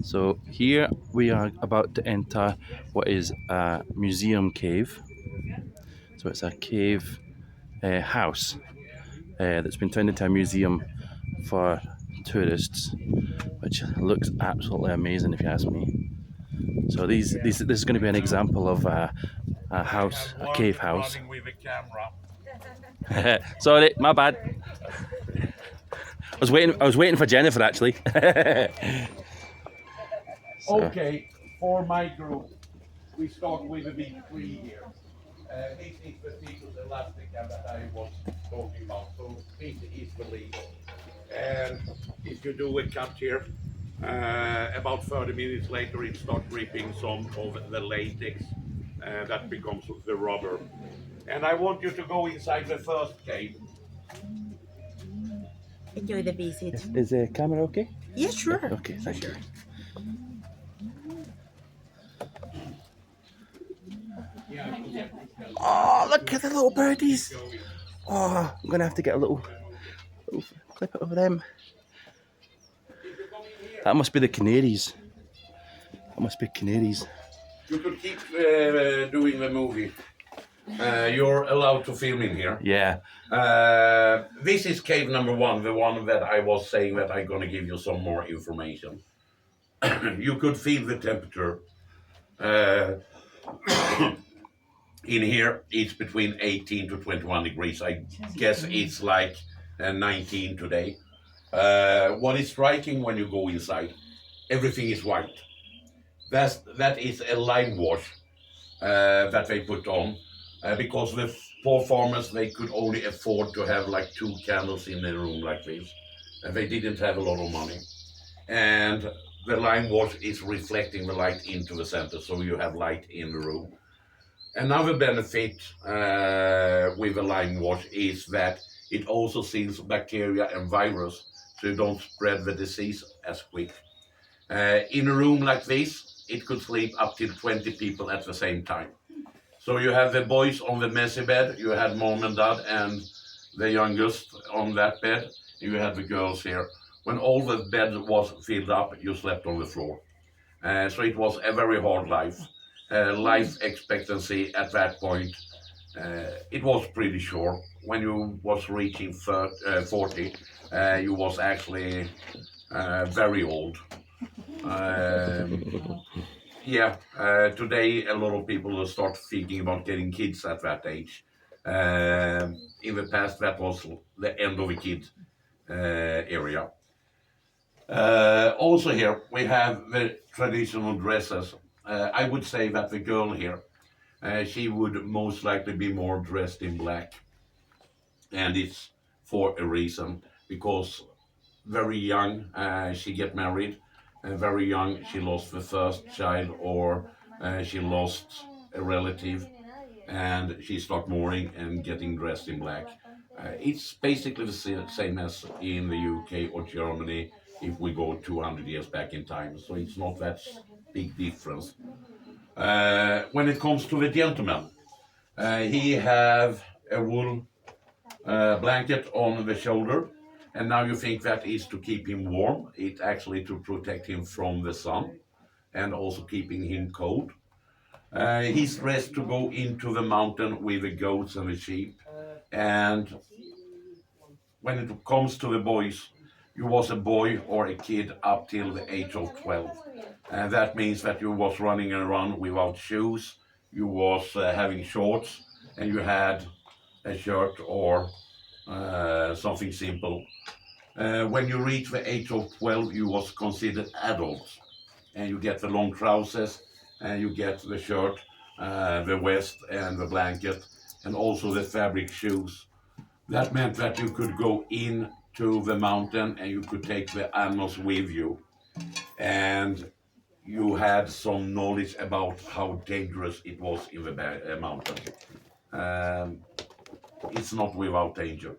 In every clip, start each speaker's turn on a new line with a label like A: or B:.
A: So here we are about to enter what is a museum cave. So it's a cave house that's been turned into a museum for tourists, which looks absolutely amazing if you ask me. So this is going to be an example of a house, a cave house.
B: With a camera.
A: Sorry, my bad. I was waiting for Jennifer actually. So,
B: Okay, for my group, we start with a big tree here. This is the Ticus elastica that I was talking about. So this is the leaf. And if you do a cut here, about 30 minutes later, it starts dripping some of the latex that becomes the rubber. And I want you to go inside the first cave.
C: Enjoy the visit.
A: is the camera okay?
C: Yeah, sure.
A: Okay, thank you. Oh, look at the little birdies. Oh, I'm gonna have to get a little clip of them. That must be the canaries. That must be canaries.
B: You could keep doing the movie. You're allowed to film in here.
A: Yeah.
B: This is cave number one, the one that I was saying that I'm gonna give you some more information. You could feel the temperature. In here, it's between 18 to 21 degrees. I guess it's like 19 today. What is striking when you go inside, everything is white. That is a lime wash that they put on because the poor farmers, they could only afford to have like 2 candles in a room like this. And they didn't have a lot of money. And the lime wash is reflecting the light into the center, so you have light in the room. Another benefit with the lime wash is that it also seals bacteria and virus, so you don't spread the disease as quick. In a room like this, it could sleep up to 20 people at the same time. So you have the boys on the messy bed, you had mom and dad and the youngest on that bed, you had the girls here. When all the bed was filled up, you slept on the floor. So it was a very hard life. Life expectancy at that point, it was pretty short. When you was reaching 40, you was actually very old. Yeah, today a lot of people will start thinking about getting kids at that age. In the past, that was the end of a kid area. Also here, we have the traditional dresses. I would say that the girl here, she would most likely be more dressed in black. And it's for a reason, because very young, she get married. Very young, she lost the first child, or she lost a relative, and she start mourning and getting dressed in black. It's basically the same as in the UK or Germany if we go 200 years back in time. So it's not that big difference. When it comes to the gentleman, he have a wool blanket on the shoulder, and now you think that is to keep him warm. It's actually to protect him from the sun and also keeping him cold. He's dressed to go into the mountain with the goats and the sheep. And when it comes to the boys, you was a boy or a kid up till the age of 12. And that means that you was running around without shoes, you was having shorts, and you had a shirt or something simple. When you reach the age of 12, you was considered adults, and you get the long trousers, and you get the shirt, the vest, and the blanket, and also the fabric shoes. That meant that you could go into the mountain and you could take the animals with you, and you had some knowledge about how dangerous it was in the mountain. Um, it's not without danger.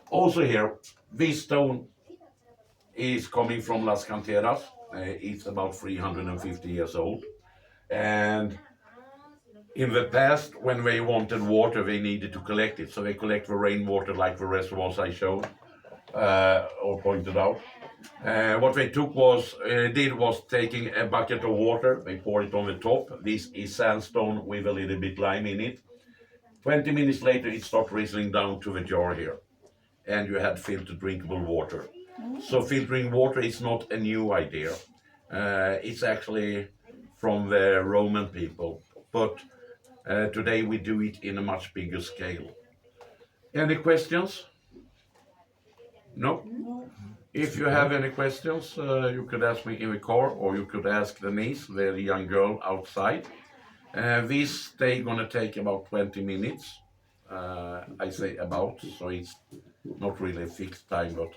B: Also here, this stone is coming from Las Canteras. It's about 350 years old. And in the past, when they wanted water, they needed to collect it. So they collect the rainwater like the reservoirs I showed or pointed out. What they did was taking a bucket of water, they poured it on the top. This is sandstone with a little bit lime in it. 20 minutes later, it started drizzling down to the jar here, and you had filtered drinkable water. So filtering water is not a new idea. It's actually from the Roman people, but today we do it in a much bigger scale. Any questions? No? If you have any questions, you could ask me in the car, or you could ask Denise, the young girl outside. This day gonna take about 20 minutes. I say about, so it's not really a fixed time, but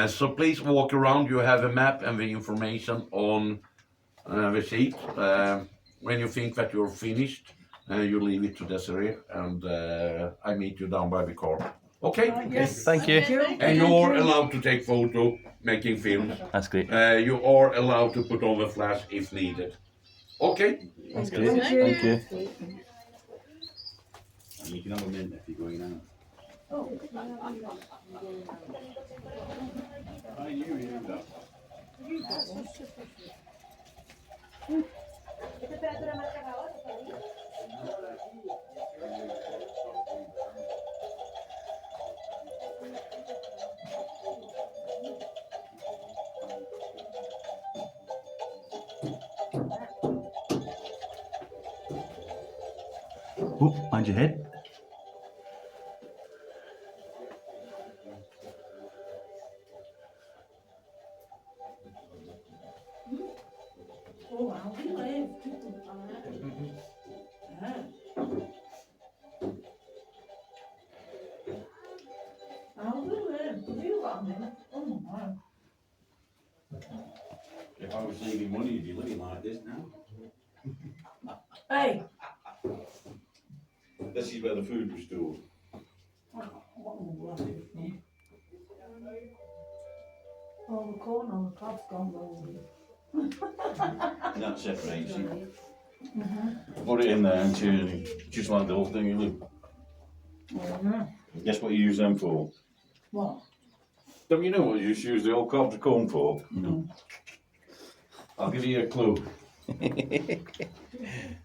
B: so please walk around. You have a map and the information on the sheet. When you think that you're finished, you leave it to Desiree, and I meet you down by the car. Okay?
C: Yes.
A: Thank you.
B: And you're allowed to take photo, making films.
A: That's great.
B: You are allowed to put on the flash if needed. Okay?
A: That's great. Thank you.
D: And you can have a mint if you're going out. I knew you knew that.
A: Oh, mind your head.
D: If I was saving money, you'd be living like this now.
E: Hey.
D: This is where the food was stored.
E: Oh, the corn on the cob's gone wrong.
D: And that separates it. Put it in there and turn it, just like the whole thing you look. Guess what you use them for?
E: What?
D: Don't you know what you just use the old cobs of corn for?
E: No.
D: I'll give you a clue.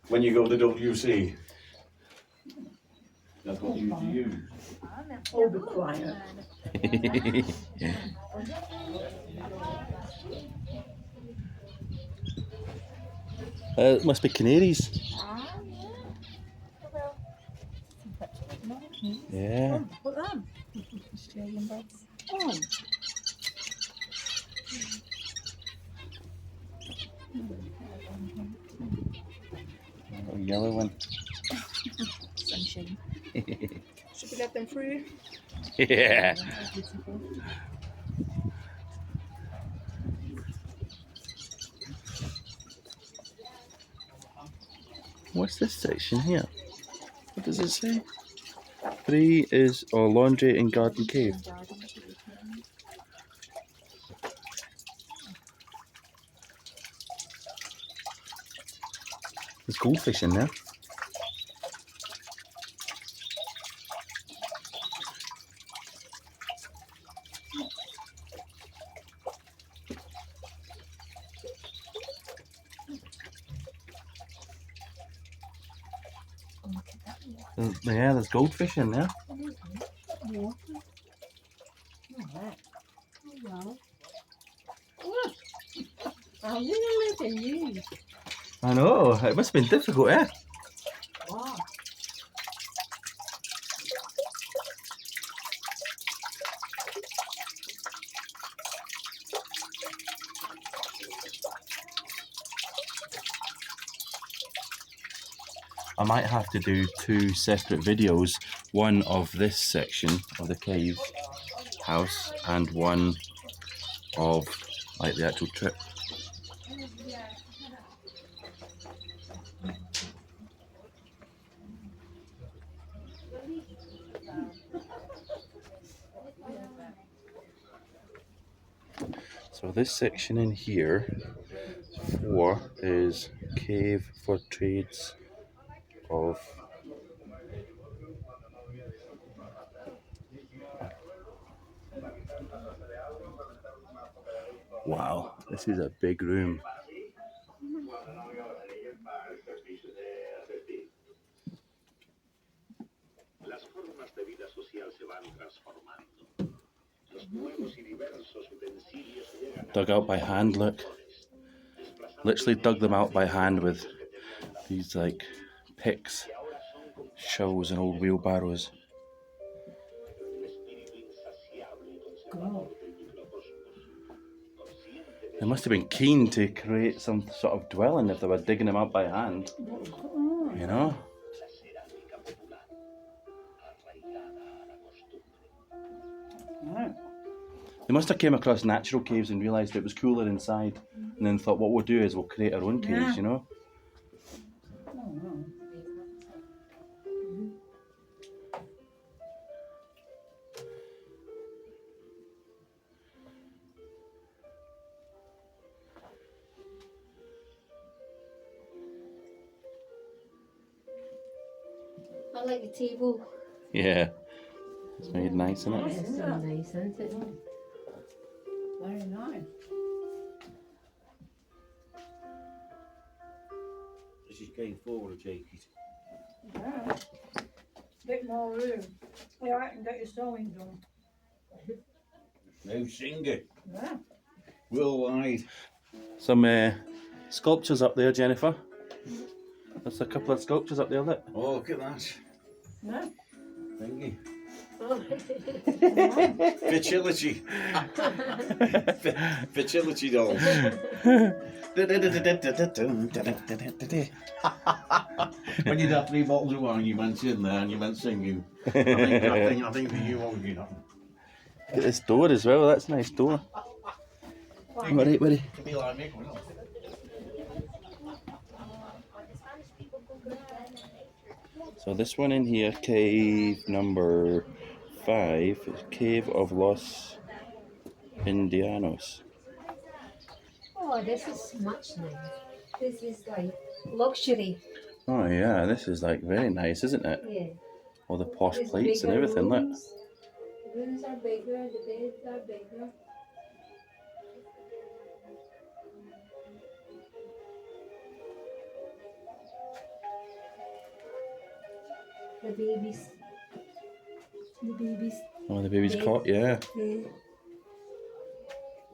D: When you go to WC, that's what you use.
E: Oh, be quiet.
A: It must be canaries. Yeah.
C: Put them. Australian birds. Oh.
A: A yellow one.
C: Sunshine. Should we let them through?
A: Yeah.
C: Beautiful.
A: What's this section here? What does it say? 3 is laundry and garden cave. There's goldfish in there. Yeah, there's goldfish in there.
E: Oh, wow. How you living, you?
A: I know, it must have been difficult, eh?
E: Wow.
A: I might have to do 2 separate videos, one of this section of the cave house and one of like the actual trip. So this section in here, 4, is cave for trades of Wow, this is a big room. Dug out by hand, look. Literally dug them out by hand with these like picks, shovels and old wheelbarrows.
E: God.
A: They must have been keen to create some sort of dwelling if they were digging them out by hand, you know?
E: Right.
A: They must have came across natural caves and realised it was cooler inside, and then thought, what we'll do is we'll create our own caves,
E: Yeah.
A: you know?
E: Oh, no.
F: I like the table.
A: Yeah. It's made nice, isn't it?
F: It's so nice, isn't it?
E: Very nice.
D: This is going forward, take it.
E: Yeah. Bit more room. Yeah, I can get your sewing done.
D: No singer.
E: Yeah.
D: Worldwide.
A: Some sculptures up there, Jennifer. There's a couple of sculptures up there, look.
D: Oh, look at that.
E: Yeah.
D: Thingy.
F: Oh.
D: Fertility. Fertility dolls. When you'd have 3 bottles of wine, you went in there and you went singing. I think for you, won't you know?
A: Look at this door as well, that's a nice door. Alright, buddy.
D: Could be like me, couldn't it?
A: So this one in here, cave number 5, is Cave of Los Indianos.
F: Oh, this is much nice. This is like luxury.
A: Oh yeah, this is like very nice, isn't it?
F: Yeah.
A: All the posh
F: There's
A: plates and
F: bigger
A: everything, look.
F: rooms. The rooms are bigger, the beds are bigger. The babies. The babies.
A: Oh, the baby's
F: Bed.
A: cot, yeah.
F: Yeah.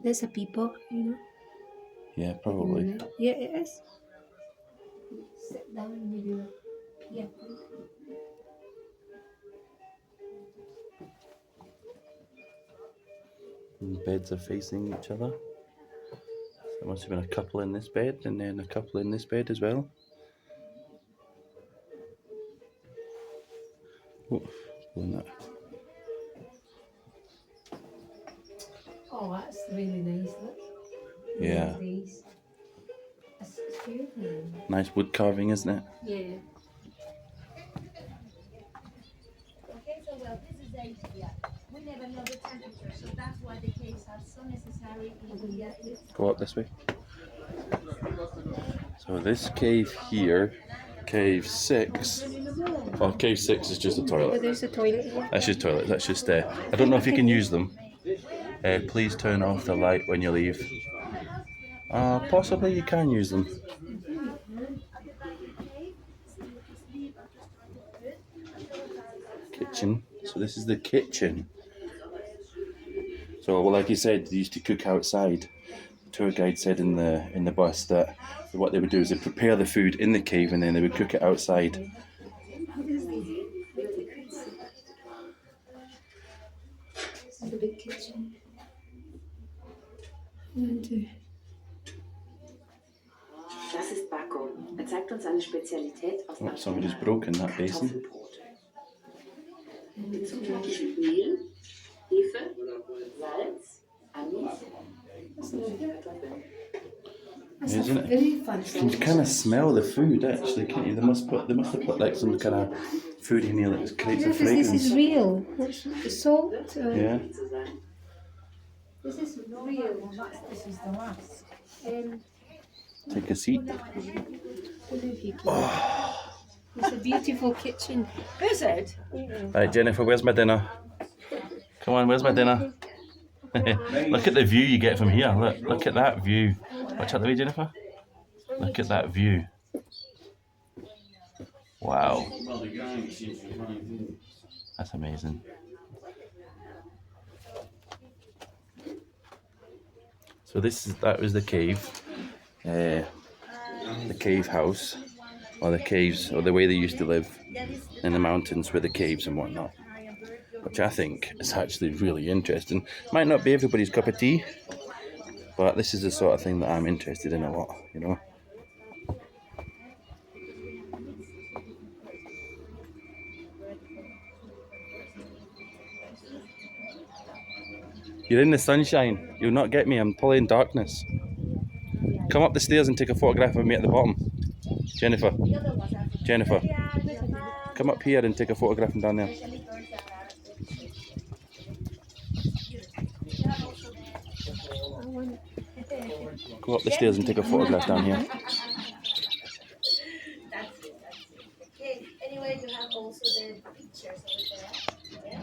F: There's a peacock, you know.
A: Yeah, probably.
F: Yeah, it is. Sit down and maybe. Yeah.
A: And the beds are facing each other. So there must have been a couple in this bed and then a couple in this bed as well. Oh, pulling that.
F: Oh, that's really nice. Look.
A: Yeah.
F: Nice. It's beautiful.
A: Nice wood carving, isn't it?
F: Yeah.
G: Okay, so well, this is Asia. We never know the temperature, so that's why the caves are so necessary in India.
A: Go up this way. So this cave here, cave 6. Oh, cave 6 is just a
F: Oh,
A: toilet.
F: there's a toilet here.
A: That's just toilet. That's just I don't know if you can use them. Please turn off the light when you leave. Possibly you can use them. Kitchen. So this is the kitchen. So, well, like you said, they used to cook outside. The tour guide said in the bus that what they would do is they'd prepare the food in the cave and then they would cook it outside.
F: This is the big kitchen. And,
H: Das ist Backo. Er zeigt uns eine Spezialität aus
A: Oh, somebody's broken that basin.
H: Kartoffelbrot. Die Zutaten sind Mehl, Hefe, Salz, Anis, Kartoffeln.
F: that's
A: Isn't
F: a
A: it?
F: very
A: You
F: fancy.
A: can kind of smell the food actually, can't you? They must have put like some kind of food in here that creates a
F: Because this is
A: fragrance.
F: real. The salt.
A: Yeah.
H: Zu sein.
F: This is real.
E: This is the last.
A: Take a seat.
F: It's a beautiful kitchen.
E: Is it?
A: Right, Jennifer, where's my dinner? Come on, where's my dinner? Look at the view you get from here. Look at that view. Watch out the way, Jennifer. Look at that view. Wow,
D: Well, the guy seems to be fine.
A: that's amazing. So that was the cave house, or the caves, or the way they used to live in the mountains with the caves and whatnot, which I think is actually really interesting. Might not be everybody's cup of tea, but this is the sort of thing that I'm interested in a lot, you know. You're in the sunshine. You'll not get me. I'm probably in darkness. Come up the stairs and take a photograph of me at the bottom. Jennifer. Jennifer. Come up here and take a photograph from down there. Go up the stairs and take a photograph down here.
G: Okay, anyway, you have also the pictures over there.